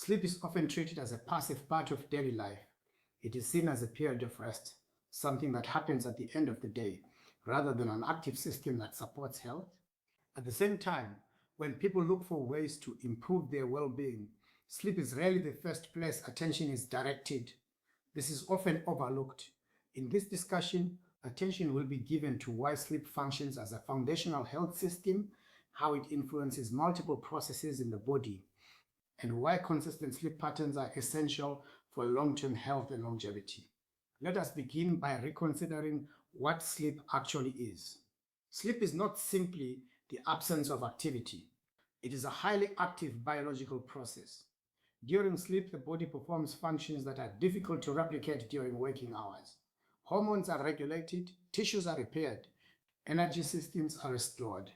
Sleep is often treated as a passive part of daily life. It is seen as a period of rest, something that happens at the end of the day, rather than an active system that supports health. At the same time, when people look for ways to improve their well-being, sleep is rarely the first place attention is directed. This is often overlooked. In this discussion, attention will be given to why sleep functions as a foundational health system, how it influences multiple processes in the body, and why consistent sleep patterns are essential for long-term health and longevity. Let us begin by reconsidering what sleep actually is. Sleep is not simply the absence of activity. It is a highly active biological process. During sleep, the body performs functions that are difficult to replicate during waking hours. Hormones are regulated, tissues are repaired, energy systems are restored.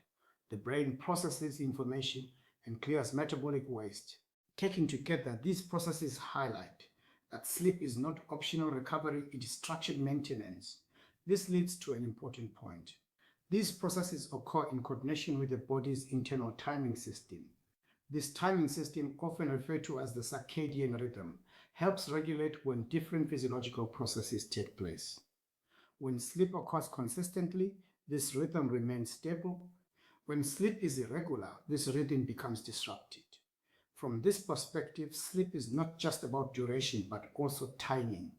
The brain processes information and clears metabolic waste. Taken together, these processes highlight that sleep is not optional recovery, it is structured maintenance. This leads to an important point. These processes occur in coordination with the body's internal timing system. This timing system, often referred to as the circadian rhythm, helps regulate when different physiological processes take place. When sleep occurs consistently, this rhythm remains stable. When sleep is irregular, this rhythm becomes disrupted. From this perspective, sleep is not just about duration, but also timing.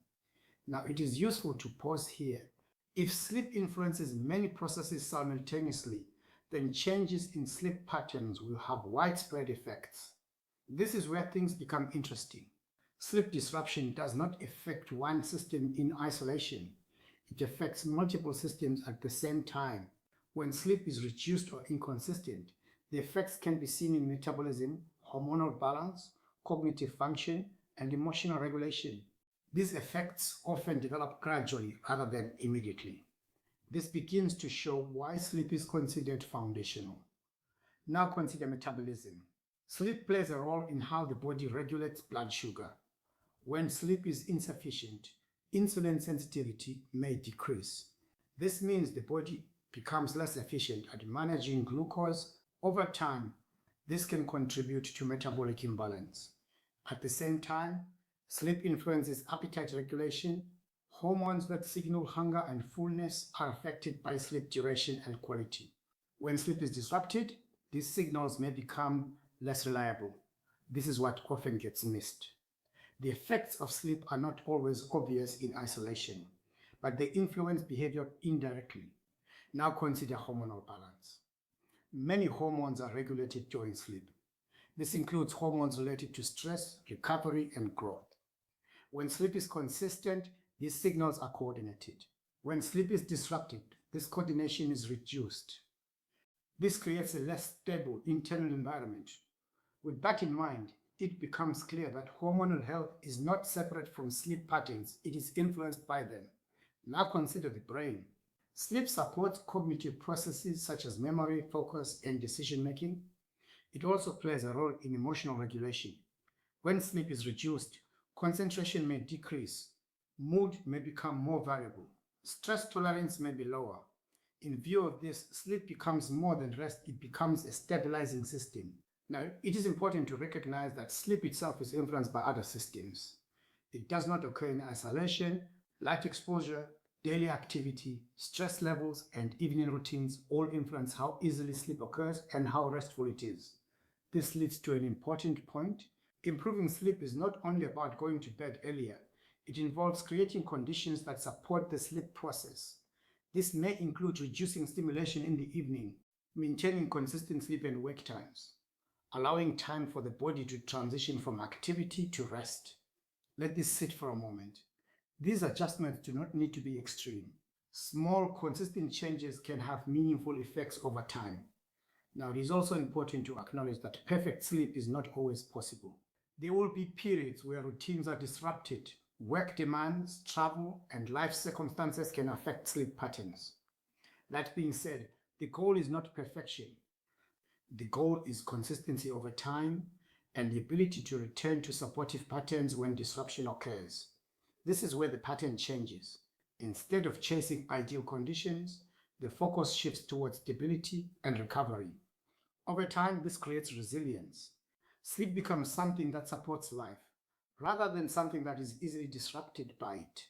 Now, it is useful to pause here. If sleep influences many processes simultaneously, then changes in sleep patterns will have widespread effects. This is where things become interesting. Sleep disruption does not affect one system in isolation. It affects multiple systems at the same time. When sleep is reduced or inconsistent, the effects can be seen in metabolism, hormonal balance, cognitive function, and emotional regulation. These effects often develop gradually rather than immediately. This begins to show why sleep is considered foundational. Now consider metabolism. Sleep plays a role in how the body regulates blood sugar. When sleep is insufficient, insulin sensitivity may decrease. This means the body becomes less efficient at managing glucose. Over time, this can contribute to metabolic imbalance. At the same time, sleep influences appetite regulation. Hormones that signal hunger and fullness are affected by sleep duration and quality. When sleep is disrupted, these signals may become less reliable. This is what often gets missed. The effects of sleep are not always obvious in isolation, but they influence behavior indirectly. Now consider hormonal balance. Many hormones are regulated during sleep. This includes hormones related to stress, recovery, and growth. When sleep is consistent, these signals are coordinated. When sleep is disrupted, this coordination is reduced. This creates a less stable internal environment. With that in mind, it becomes clear that hormonal health is not separate from sleep patterns, it is influenced by them. Now consider the brain. Sleep supports cognitive processes such as memory, focus, and decision-making. It also plays a role in emotional regulation. When sleep is reduced, concentration may decrease, mood may become more variable, stress tolerance may be lower. In view of this, sleep becomes more than rest, it becomes a stabilizing system. Now, it is important to recognize that sleep itself is influenced by other systems. It does not occur in isolation. Light exposure, daily activity, stress levels, and evening routines all influence how easily sleep occurs and how restful it is. This leads to an important point. Improving sleep is not only about going to bed earlier, it involves creating conditions that support the sleep process. This may include reducing stimulation in the evening, maintaining consistent sleep and wake times, allowing time for the body to transition from activity to rest. Let this sit for a moment. These adjustments do not need to be extreme. Small, consistent changes can have meaningful effects over time. Now, it is also important to acknowledge that perfect sleep is not always possible. There will be periods where routines are disrupted. Work demands, travel, and life circumstances can affect sleep patterns. That being said, the goal is not perfection. The goal is consistency over time and the ability to return to supportive patterns when disruption occurs. This is where the pattern changes. Instead of chasing ideal conditions, the focus shifts towards stability and recovery. Over time, this creates resilience. Sleep becomes something that supports life, rather than something that is easily disrupted by it.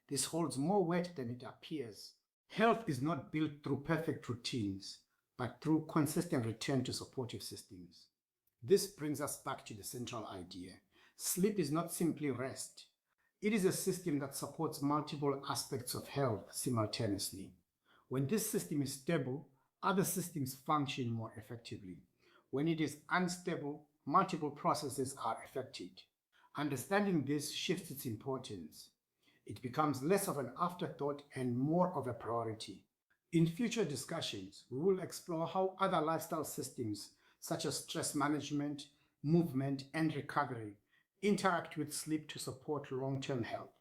This holds more weight than it appears. Health is not built through perfect routines, but through consistent return to supportive systems. This brings us back to the central idea. Sleep is not simply rest. It is a system that supports multiple aspects of health simultaneously. When this system is stable, other systems function more effectively. When it is unstable, multiple processes are affected. Understanding this shifts its importance. It becomes less of an afterthought and more of a priority. In future discussions, we will explore how other lifestyle systems, such as stress management, movement, and recovery, interact with sleep to support long term health.